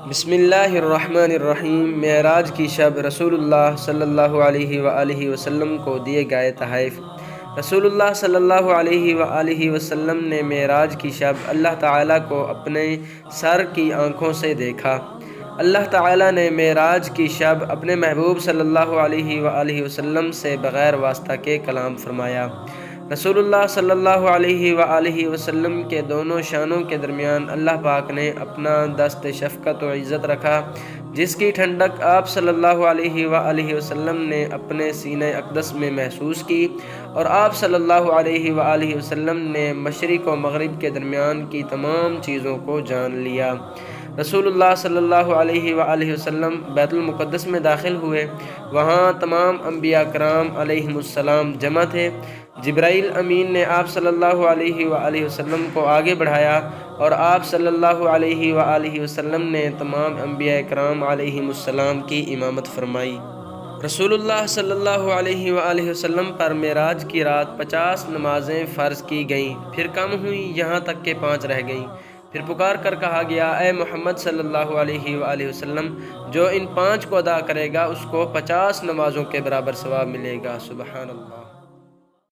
بسم اللہ الرحمن الرحیم۔ معراج کی شب رسول اللہ صلی اللہ علیہ وآلہ وسلم کو دیے گئے تحائف۔ رسول اللہ صلی اللہ علیہ وآلہ وسلم نے معراج کی شب اللہ تعالیٰ کو اپنے سر کی آنکھوں سے دیکھا۔ اللہ تعالیٰ نے معراج کی شب اپنے محبوب صلی اللہ علیہ وآلہ وسلم سے بغیر واسطہ کے کلام فرمایا۔ رسول اللہ صلی اللہ علیہ وآلہ وسلم کے دونوں شانوں کے درمیان اللہ پاک نے اپنا دست شفقت و عزت رکھا، جس کی ٹھنڈک آپ صلی اللہ علیہ وآلہ وسلم نے اپنے سینہ اقدس میں محسوس کی، اور آپ صلی اللہ علیہ وآلہ وسلم نے مشرق و مغرب کے درمیان کی تمام چیزوں کو جان لیا۔ رسول اللہ صلی اللہ علیہ وآلہ وسلم بیت المقدس میں داخل ہوئے۔ وہاں تمام انبیاء کرام علیہم السلام جمع تھے۔ جبرائیل امین نے آپ صلی اللہ علیہ وآلہ وسلم کو آگے بڑھایا، اور آپ صلی اللہ علیہ وآلہ وسلم نے تمام انبیاء کرام علیہم السلام کی امامت فرمائی۔ رسول اللہ صلی اللہ علیہ وآلہ وسلم پر معراج کی رات 50 نمازیں فرض کی گئیں، پھر کم ہوئیں یہاں تک کہ 5 رہ گئیں۔ پھر پکار کر کہا گیا، اے محمد صلی اللہ علیہ وآلہ وسلم، جو ان 5 کو ادا کرے گا اس کو 50 نمازوں کے برابر ثواب ملے گا۔ سبحان اللہ۔